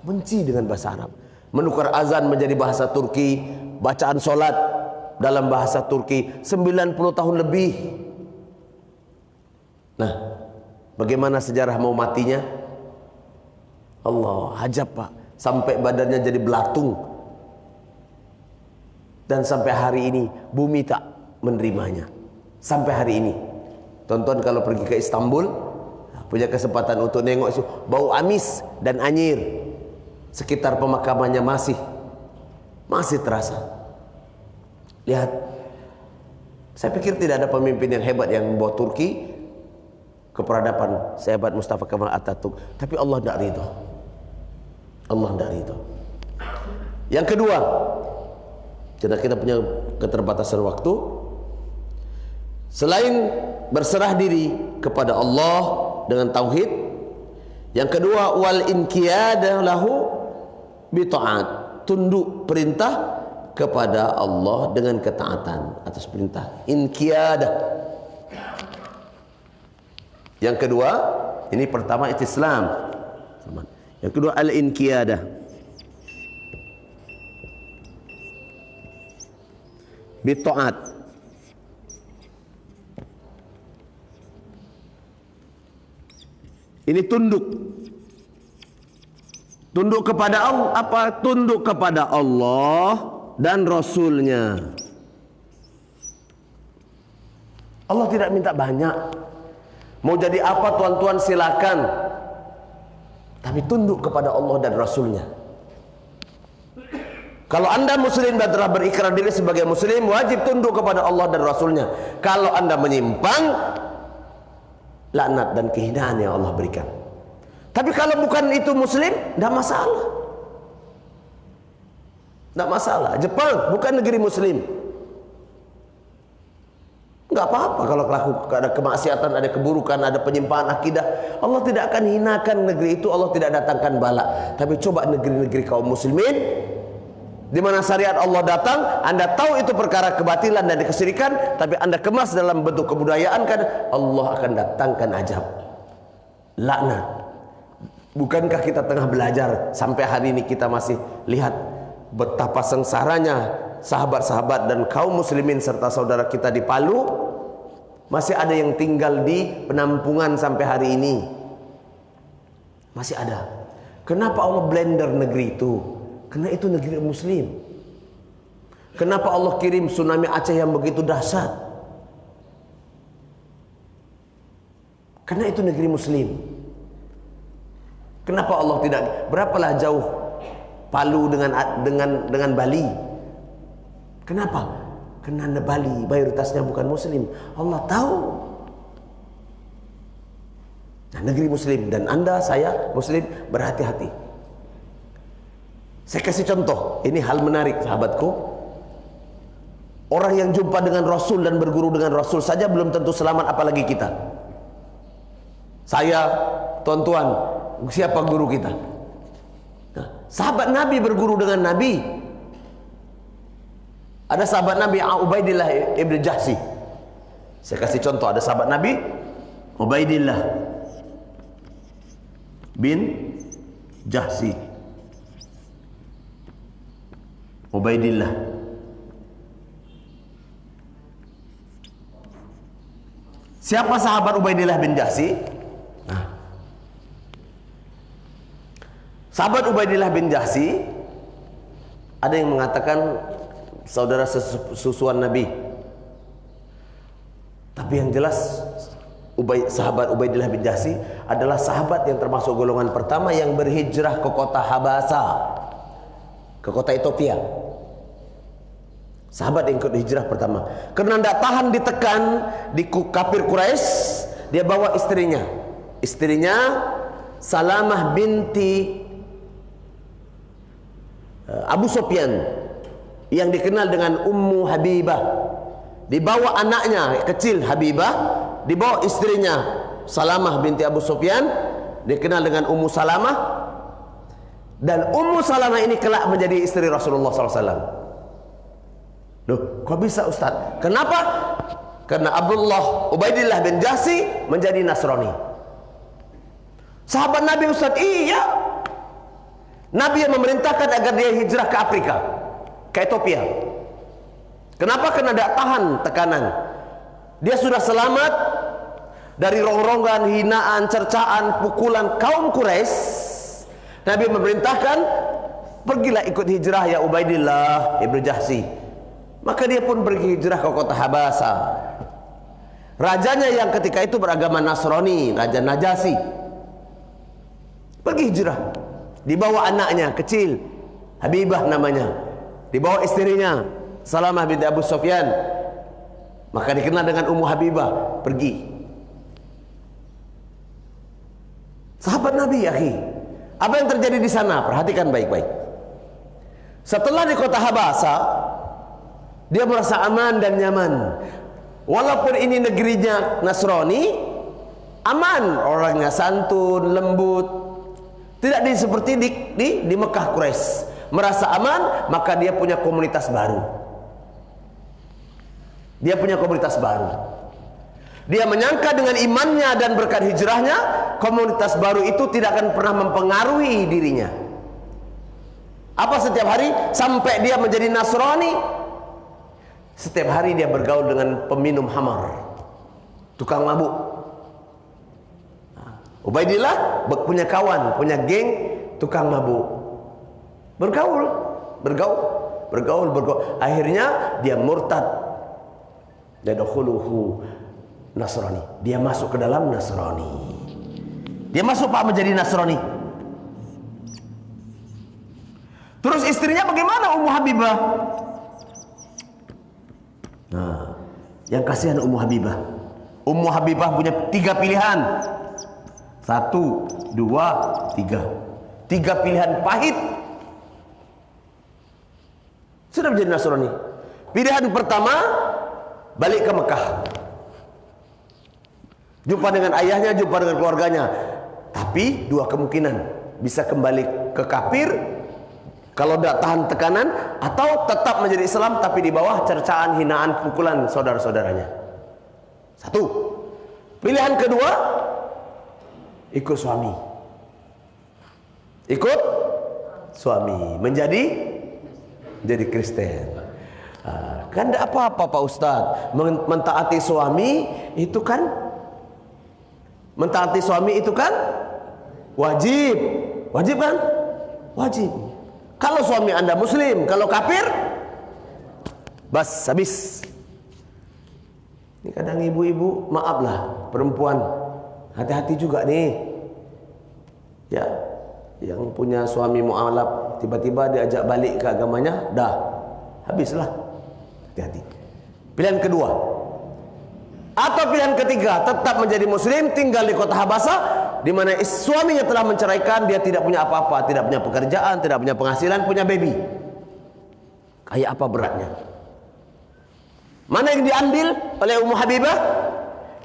Benci dengan bahasa Arab, menukar azan menjadi bahasa Turki, bacaan solat dalam bahasa Turki 90 tahun lebih. Nah, bagaimana sejarah mau matinya? Allah hajab, Pak, sampai badannya jadi belatung. Dan sampai hari ini bumi tak menerimanya. Sampai hari ini. Tonton kalau pergi ke Istanbul, punya kesempatan untuk nengok itu, bau amis dan anyir sekitar pemakamannya masih terasa. Lihat, saya pikir tidak ada pemimpin yang hebat yang membawa Turki ke peradaban sehebat Mustafa Kemal Atatürk. Tapi Allah tidak ridho. Allah tidak ridho. Yang kedua, karena kita punya keterbatasan waktu, selain berserah diri kepada Allah dengan tauhid, yang kedua wal inqiyada lahu bi ta'at, tunduk perintah kepada Allah dengan ketaatan atas perintah. Inqiyada. Yang kedua, ini pertama istislam. Yang kedua al-inqiyada. Bi ta'at. Ini tunduk. Tunduk kepada Allah, apa? Tunduk kepada Allah dan Rasulnya. Allah tidak minta banyak. Mau jadi apa tuan-tuan silakan, tapi tunduk kepada Allah dan Rasulnya. Kalau anda muslim dan telah berikrar diri sebagai muslim, wajib tunduk kepada Allah dan Rasulnya. Kalau anda menyimpang, laknat dan kehinaan yang Allah berikan. Tapi kalau bukan itu muslim, tidak masalah. Tidak masalah. Jepang bukan negeri muslim, nggak apa-apa kalau ada kemaksiatan, ada keburukan, ada penyimpangan akidah. Allah tidak akan hinakan negeri itu, Allah tidak datangkan bala. Tapi coba negeri-negeri kaum muslimin, Di mana syariat Allah datang, Anda tahu itu perkara kebatilan dan kesyirikan, tapi Anda kemas dalam bentuk kebudayaan, kan Allah akan datangkan azab, laknat. Bukankah kita tengah belajar sampai hari ini kita masih lihat betapa sengsaranya sahabat-sahabat dan kaum muslimin serta saudara kita di Palu, masih ada yang tinggal di penampungan sampai hari ini. Masih ada. Kenapa Allah blender negeri itu? Karena itu negeri muslim. Kenapa Allah kirim tsunami Aceh yang begitu dahsyat? Karena itu negeri muslim. Kenapa Allah tidak? Berapalah jauh Palu dengan Bali? Kenapa? Karena Bali mayoritasnya bukan muslim. Allah tahu. Nah, negeri muslim, dan Anda, saya muslim, berhati-hati. Saya kasih contoh, ini hal menarik sahabatku. Orang yang jumpa dengan Rasul dan berguru dengan Rasul saja belum tentu selamat, apalagi kita. Saya, tuan-tuan, siapa guru kita? Nah, sahabat Nabi berguru dengan Nabi. Ada sahabat Nabi Ubaidillah ibn Jahsi. Saya kasih contoh, ada sahabat Nabi Ubaidillah bin Jahsi. Ubaidillah. Siapa sahabat Ubaidillah bin Jahsi? Nah, sahabat Ubaidillah bin Jahsi, ada yang mengatakan saudara sesusuan Nabi. Tapi yang jelas sahabat Ubaidillah bin Jahsi adalah sahabat yang termasuk golongan pertama yang berhijrah ke kota Habasa, ke kota Ethiopia. Sahabat yang ikut hijrah pertama. Karena tidak tahan ditekan di kafir Quraisy, dia bawa istrinya. Istrinya Salamah binti Abu Sufyan, yang dikenal dengan Ummu Habibah. Dibawa anaknya kecil Habibah, dibawa istrinya Salamah binti Abu Sufyan, dikenal dengan Ummu Salamah. Dan Ummu Salamah ini kelak menjadi istri Rasulullah SAW. Loh, kok bisa Ustaz? Kenapa? Karena Abdullah Ubaidillah bin Jahsi menjadi Nasrani. Sahabat Nabi Ustaz, iya. Nabi yang memerintahkan agar dia hijrah ke Afrika, ke Ethiopia. Kenapa? Karena tidak tahan tekanan. Dia sudah selamat dari rongrongan, hinaan, cercaan, pukulan kaum Quraisy. Nabi memerintahkan, pergilah ikut hijrah ya Ubaidillah ibn Jahsi. Maka dia pun pergi hijrah ke kota Habasa. Rajanya yang ketika itu beragama Nasrani, Raja Najasi, pergi hijrah. Dibawa anaknya kecil, Habibah namanya. Dibawa istrinya, Salamah binti Abu Sufyan. Maka dikenal dengan Ummu Habibah. Pergi. Sahabat Nabi, akhi. Apa yang terjadi di sana? Perhatikan baik-baik. Setelah di kota Habasa, dia merasa aman dan nyaman. Walaupun ini negerinya Nasrani, aman, orangnya santun, lembut. Tidak seperti di Mekah Quraisy. Merasa aman, maka dia punya komunitas baru. Dia punya komunitas baru. Dia menyangka dengan imannya dan berkat hijrahnya, komunitas baru itu tidak akan pernah mempengaruhi dirinya. Apa setiap hari sampai dia menjadi Nasrani? Setiap hari dia bergaul dengan peminum khamar, tukang mabuk. Ubaidillah punya kawan, punya geng tukang mabuk. Bergaul. Akhirnya dia murtad. Yadkhuluhu Nasrani. Dia masuk ke dalam Nasrani. Dia masuk menjadi Nasrani. Terus istrinya bagaimana, Ummu Habibah? Nah, yang kasihan Ummu Habibah. Ummu Habibah punya 3 pilihan. 1, 2, 3. 3 pilihan pahit. Sudah menjadi Nasrani. Pilihan pertama, balik ke Mekah. Jumpa dengan ayahnya, jumpa dengan keluarganya. Tapi 2 kemungkinan. Bisa kembali ke kafir Kalau tidak tahan tekanan, atau tetap menjadi Islam tapi di bawah cercaan, hinaan, pukulan saudara-saudaranya. Satu. Pilihan kedua, ikut suami. Ikut suami, menjadi Kristen. Kan tidak apa-apa Pak Ustadz. Mentaati suami itu kan wajib. Wajib kan? Wajib. Kalau suami Anda muslim, kalau kafir, bas, habis. Ini kadang ibu-ibu, maaflah, perempuan, hati-hati juga nih. Ya, yang punya suami mu'alaf, tiba-tiba diajak balik ke agamanya, dah, habislah. Hati-hati. Pilihan kedua. Atau pilihan ketiga, tetap menjadi muslim, tinggal di kota Habasa, di mana suaminya telah menceraikan, dia tidak punya apa-apa, tidak punya pekerjaan, tidak punya penghasilan, punya baby. Kayak apa beratnya? Mana yang diambil oleh Ummu Habibah?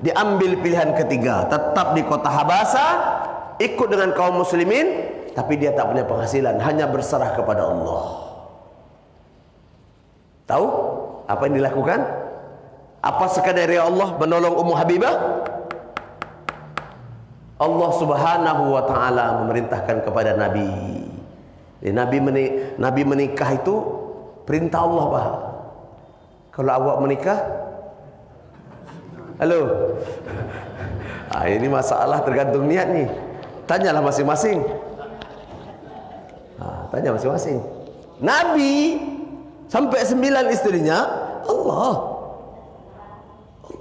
Diambil pilihan ketiga, tetap di kota Habasa, ikut dengan kaum muslimin, tapi dia tak punya penghasilan, hanya berserah kepada Allah. Tahu apa yang dilakukan? Apa sekadar ya Allah menolong Ummu Habibah? Allah Subhanahu wa taala memerintahkan kepada Nabi. Nabi menikah itu perintah Allah, Pak. Kalau awak menikah, halo. Ini masalah tergantung niat nih. Tanyalah masing-masing. Tanya masing-masing. Nabi sampai 9 istrinya, Allah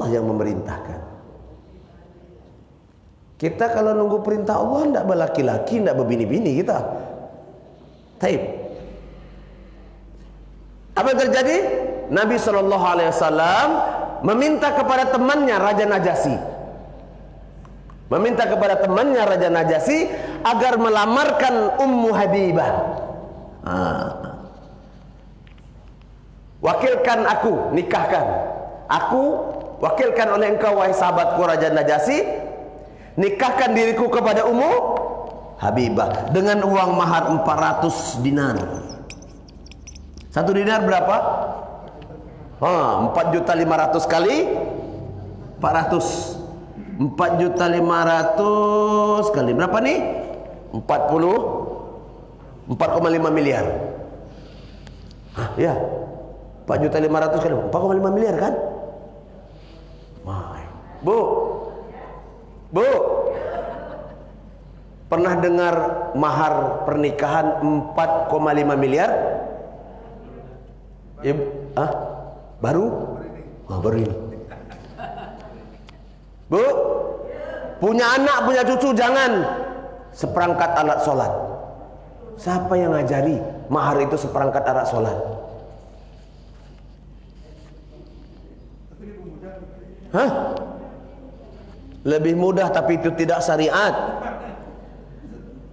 yang memerintahkan. Kita kalau nunggu perintah Allah, tidak berlaki-laki, tidak berbini-bini kita. Taib. Apa yang terjadi? Nabi SAW meminta kepada temannya Raja Najasyi, agar melamarkan Ummu Habibah. Wakilkan aku, nikahkan. Aku wakilkan oleh engkau wahai sahabatku Raja Najasyi, nikahkan diriku kepada Ummu Habibah dengan uang mahar 400 dinar. 1 dinar berapa? 4.500.000 kali 400. 4.500.000 kali berapa nih? 4,5 miliar. Ya. 4.500.000 kali 4,5 miliar kan? Bu, pernah dengar mahar pernikahan 4,5 miliar? Ibu, baru? Baru ini. Bu, punya anak, punya cucu, jangan seperangkat alat sholat. Siapa yang ngajari mahar itu seperangkat alat sholat? Lebih mudah, tapi itu tidak syariat.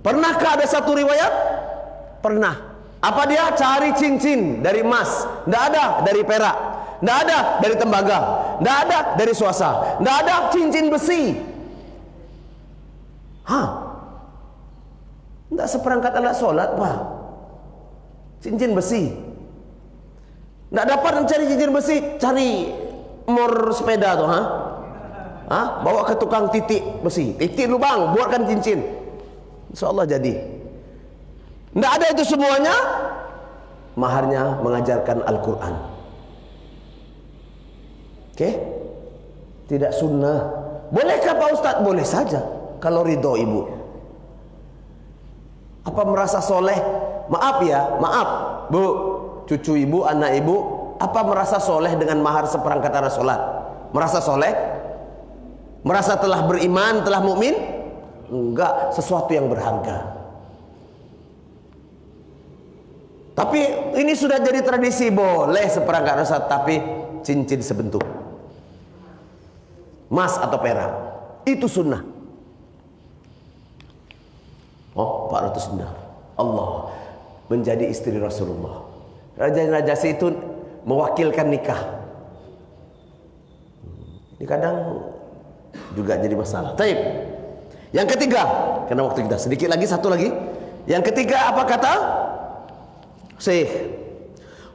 Pernahkah ada satu riwayat? Pernah. Apa dia? Cari cincin dari emas. Tidak ada dari perak. Tidak ada dari tembaga. Tidak ada dari swasta. Tidak ada cincin besi. Tidak seperangkat alat sholat, Pak. Cincin besi. Tidak dapat mencari cincin besi, cari mor sepeda tuh, bawa ke tukang titik besi, titik lubang, buatkan cincin. InsyaAllah jadi. Tidak ada itu semuanya. Maharnya mengajarkan Al-Quran. Oke? Tidak sunnah. Bolehkah Pak Ustadz? Boleh saja, kalau ridho ibu. Apa merasa soleh? Maaf ya, maaf Bu, cucu ibu, anak ibu, apa merasa soleh dengan mahar seperangkat alat sholat? Merasa soleh? Merasa telah beriman, telah mukmin? Enggak, sesuatu yang berharga. Tapi ini sudah jadi tradisi, boleh seperangkat alat sholat, tapi cincin sebentuk emas atau perak, itu sunnah. 400 dinar. Allah menjadi istri Rasulullah. Raja Najasyi itu mewakilkan nikah. Ini kadang juga jadi masalah. Taib. Yang ketiga, karena waktu kita sedikit lagi, satu lagi. Yang ketiga apa kata? Syekh.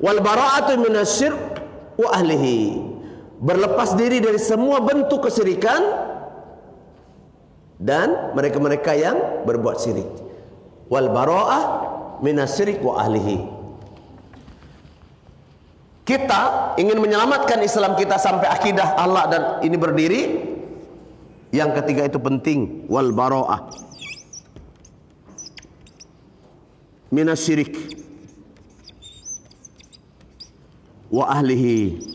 Wal bara'atu minasyirk wa ahlihi. Berlepas diri dari semua bentuk kesyirikan dan mereka-mereka yang berbuat syirik. Wal bara'ah minasyirik wa ahlihi. Kita ingin menyelamatkan Islam kita sampai akidah Allah dan ini berdiri. Yang ketiga itu penting, wal bara'ah minasyirik wa ahlihi.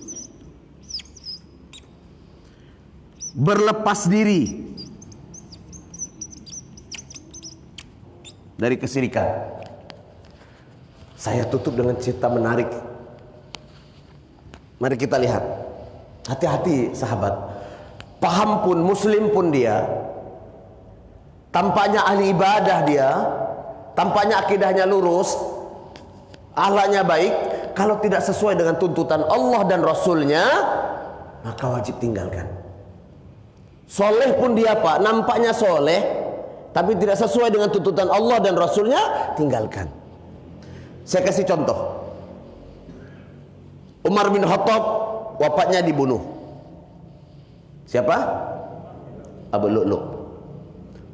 Berlepas diri dari kesyirikan. Saya tutup dengan cerita menarik. Mari kita lihat. Hati-hati sahabat. Paham pun, muslim pun dia, tampaknya ahli ibadah dia, tampaknya akidahnya lurus, akhlaknya baik. Kalau tidak sesuai dengan tuntutan Allah dan Rasulnya, maka wajib tinggalkan. Soleh pun dia pak, nampaknya soleh, tapi tidak sesuai dengan tuntutan Allah dan Rasulnya, tinggalkan. Saya kasih contoh. Umar bin Khattab wafatnya dibunuh. Siapa? Abu Lu'lu'.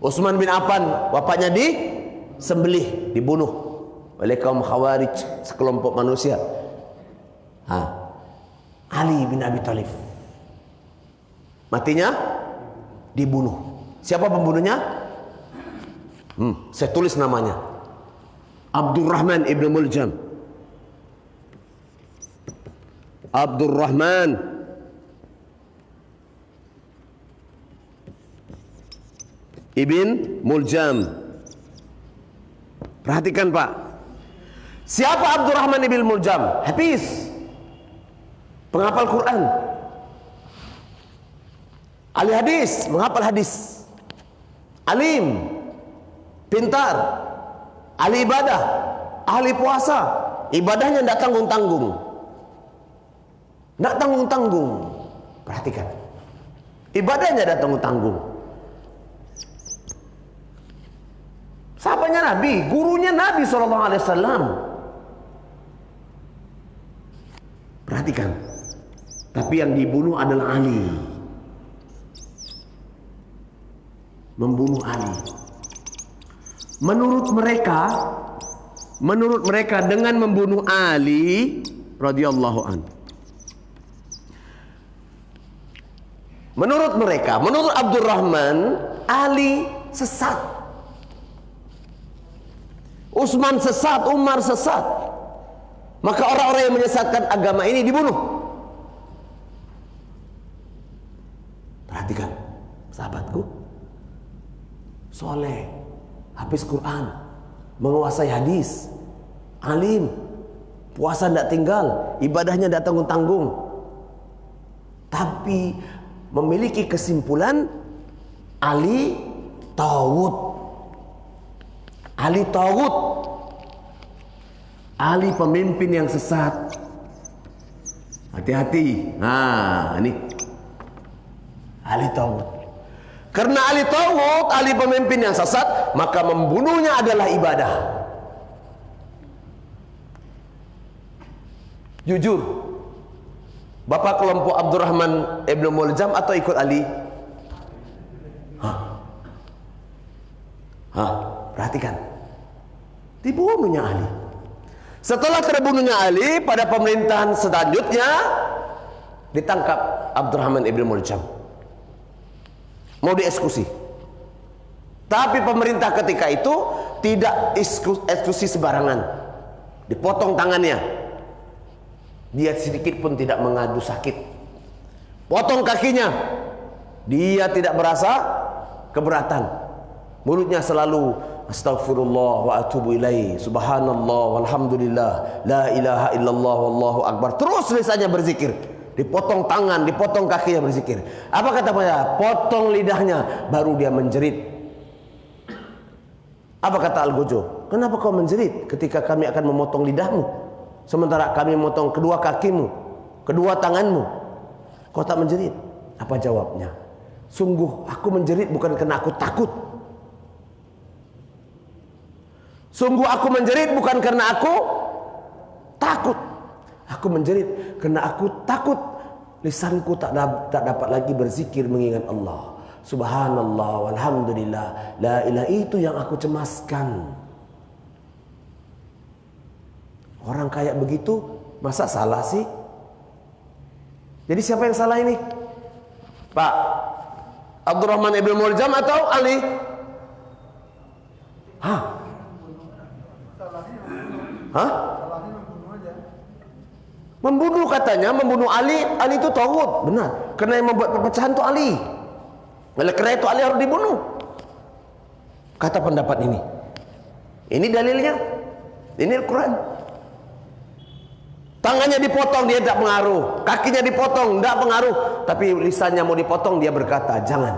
Utsman bin Affan wafatnya disembelih, dibunuh oleh kaum Khawarij, sekelompok manusia. Ali bin Abi Thalib matinya dibunuh. Siapa pembunuhnya? Saya tulis namanya. Abdurrahman ibn Muljam. Abdurrahman ibn Muljam. Perhatikan Pak. Siapa Abdurrahman ibn Muljam? Hafiz, penghafal Quran, ahli hadis, menghafal hadis, alim, pintar, ahli ibadah, ahli puasa, ibadahnya tidak tanggung-tanggung, tidak tanggung-tanggung. Perhatikan, ibadahnya tidak tanggung-tanggung. Sahabatnya Nabi, gurunya Nabi SAW. Perhatikan, tapi yang dibunuh adalah Ali. Membunuh Ali. Menurut mereka dengan membunuh Ali radhiyallahu anhu. Menurut mereka, menurut Abdurrahman, Ali sesat. Utsman sesat, Umar sesat. Maka orang-orang yang menyesatkan agama ini dibunuh. Perhatikan, sahabatku, soleh, hafiz Quran, menguasai hadis, alim, puasa tidak tinggal, ibadahnya tidak tanggung-tanggung, tapi memiliki kesimpulan Ali Tawud. Ali Tawud, Ali pemimpin yang sesat. Hati-hati. Ini Ali Tawud. Karena Ali Tawud, Ali pemimpin yang sesat, maka membunuhnya adalah ibadah. Jujur, Bapak kelompok Abdurrahman ibn Muljam atau ikut Ali? Perhatikan, dibunuhnya Ali. Setelah terbunuhnya Ali, pada pemerintahan selanjutnya ditangkap Abdurrahman ibn Muljam, mau dieksekusi. Tapi pemerintah ketika itu tidak eksekusi sembarangan, dipotong tangannya. Dia sedikit pun tidak mengadu sakit. Potong kakinya, dia tidak merasa keberatan. Mulutnya selalu astagfirullah wa atubu ilaih, subhanallah walhamdulillah, la ilaha illallah wallahu akbar. Terus lisannya berzikir. Dipotong tangan, dipotong kakinya berzikir. Apa kata saya? Potong lidahnya, baru dia menjerit. Apa kata Al-Gojo? Kenapa kau menjerit ketika kami akan memotong lidahmu, sementara kami memotong kedua kakimu, kedua tanganmu? Kau tak menjerit. Apa jawabnya? Sungguh aku menjerit bukan karena aku takut. Sungguh aku menjerit bukan karena aku takut. Aku menjerit karena aku takut lisanku tak dapat lagi berzikir mengingat Allah. Subhanallah, walhamdulillah, la ilaha, itu yang aku cemaskan. Orang kayak begitu masa salah sih? Jadi siapa yang salah ini? Pak Abdurrahman ibn Muljam atau Ali? Hah? Hah? Membunuh katanya, membunuh Ali. Ali itu tauhid, benar. Karena yang membuat perpecahan itu Ali. Oleh karena itu Ali harus dibunuh. Kata pendapat ini. Ini dalilnya. Ini Al-Quran. Tangannya dipotong, dia tidak pengaruh. Kakinya dipotong, tidak pengaruh. Tapi lisannya mau dipotong, dia berkata, jangan.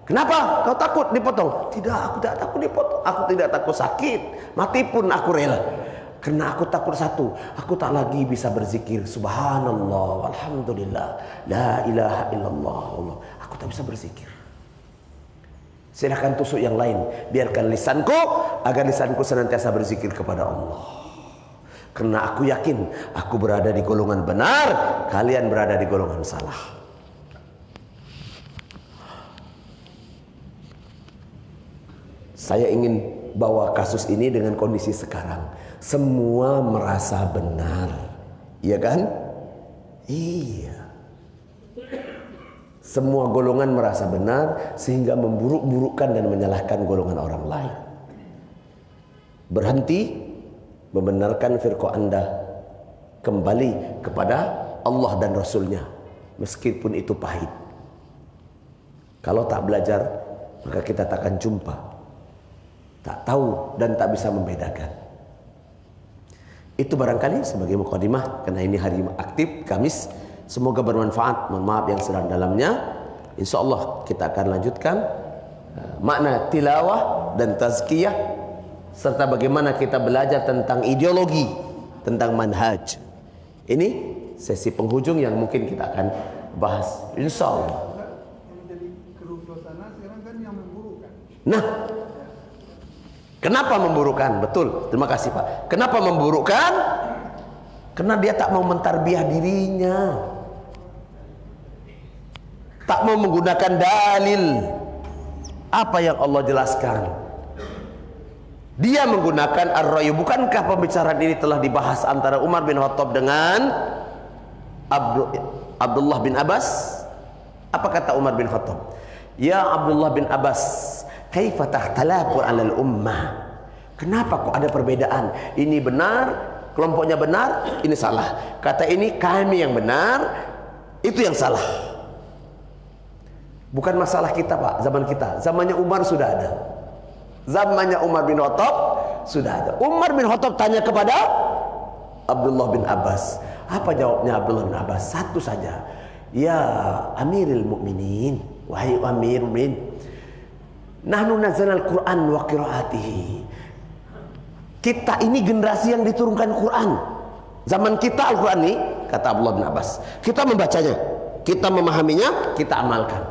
Kenapa? Kau takut dipotong? Tidak, aku tidak takut dipotong. Aku tidak takut sakit. Mati pun aku rela. Karena aku takut satu, aku tak lagi bisa berzikir subhanallah, walhamdulillah, la ilaha illallah, Allah. Aku tak bisa berzikir. Silahkan tusuk yang lain. Biarkan lisanku, agar lisanku senantiasa berzikir kepada Allah. Karena aku yakin aku berada di golongan benar, kalian berada di golongan salah. Saya ingin bawa kasus ini dengan kondisi sekarang. Semua merasa benar, iya kan? Iya. Semua golongan merasa benar sehingga memburuk-burukkan dan menyalahkan golongan orang lain. Berhenti membenarkan firqah Anda, kembali kepada Allah dan Rasulnya, meskipun itu pahit. Kalau tak belajar, maka kita tak akan jumpa, tak tahu dan tak bisa membedakan. Itu barangkali sebagai mukadimah, karena ini hari aktif Kamis. Semoga bermanfaat. Mohon maaf yang sedang dalamnya. Insya Allah kita akan lanjutkan makna tilawah dan tazkiyah, serta bagaimana kita belajar tentang ideologi, tentang manhaj. Ini sesi penghujung yang mungkin kita akan bahas, insya Allah. Nah, kenapa memburukkan? Betul, terima kasih Pak. Kenapa memburukkan? Karena dia tak mau mentarbiah dirinya, tak mau menggunakan dalil apa yang Allah jelaskan. Dia menggunakan ar-rayu. Bukankah pembicaraan ini telah dibahas antara Umar bin Khattab dengan Abdullah bin Abbas? Apa kata Umar bin Khattab? Ya Abdullah bin Abbas, kaifa tahtalafu 'alal ummah? Kenapa kok ada perbedaan? Ini benar, kelompoknya benar, ini salah. Kata ini kami yang benar, itu yang salah. Bukan masalah kita Pak, zaman kita. Zamannya Umar sudah ada. Zamannya Umar bin Khattab sudah ada. Umar bin Khattab tanya kepada Abdullah bin Abbas. Apa jawabnya Abdullah bin Abbas? Satu saja. Ya Amirul Mukminin, wahai Amirul Mukminin, nahnu nazzalna al-Quran wa qiraatihi. Kita ini generasi yang diturunkan Quran. Zaman kita Al-Quran ini, kata Abdullah bin Abbas, kita membacanya, kita memahaminya, kita amalkan.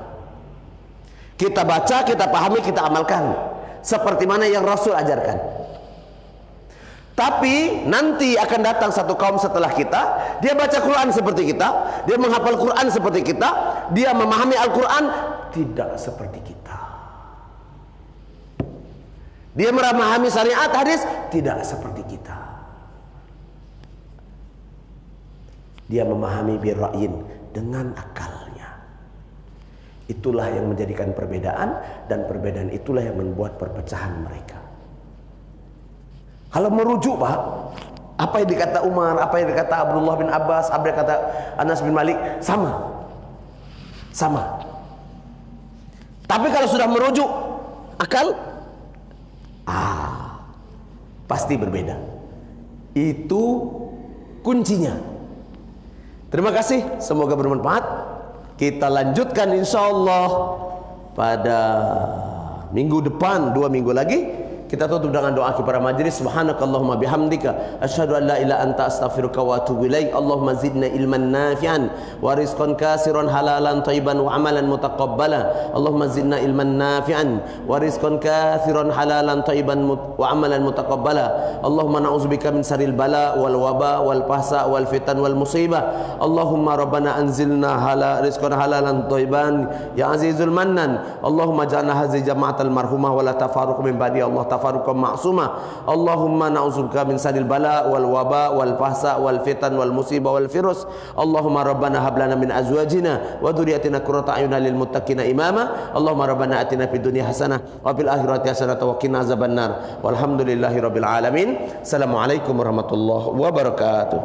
Kita baca, kita pahami, kita amalkan, seperti mana yang Rasul ajarkan. Tapi nanti akan datang satu kaum setelah kita, dia baca Quran seperti kita, dia menghafal Quran seperti kita, dia memahami Al-Quran tidak seperti kita. Dia memahami syariat hadis tidak seperti kita. Dia memahami birra'in, dengan akalnya. Itulah yang menjadikan perbedaan, dan perbedaan itulah yang membuat perpecahan mereka. Kalau merujuk Pak, apa yang dikata Umar, apa yang dikata Abdullah bin Abbas, apa yang dikata Anas bin Malik, sama. Sama. Tapi kalau sudah merujuk akal, pasti berbeda. Itu kuncinya. Terima kasih, semoga bermanfaat. Kita lanjutkan insya Allah pada minggu depan, 2 minggu lagi, Kita tutup dengan doa kepada majelis. Subhanakallahumma bihamdika asyhadu an la ilaha anta astaghfiruka wa atubu ilaik. Allahumma zidna ilman nafi'an wa rizqan kasiran halalan thayyiban wa amalan mutaqabbala. Allahumma zidna ilman nafi'an wa rizqan kasiran halalan thayyiban wa amalan mutaqabbala. Allahumma na'udzubika min syarril bala wal waba wal fahsa wal fitan wal musibah. Allahumma rabbana anzilna rizqan halalan thayyiban ya azizul mannan. Allahumma ja'alna hadhihi jama'atal marhumah wa la tafarruq min ba'di Allah tafarruqan ma'suma. Allahumma na'udzubika min syarril bala wal waba wal fahsa wal fitan wal musibah wal virus. Allahumma rabbana hab lana min azwajina wa dhurriyyatina qurrata a'yunan lil muttaqina imama. Allahumma rabbana atina fid dunya hasanah wa fil akhirati hasanah wa qina azabannar. Walhamdulillahi rabbil alamin. Assalamualaikum warahmatullahi wabarakatuh.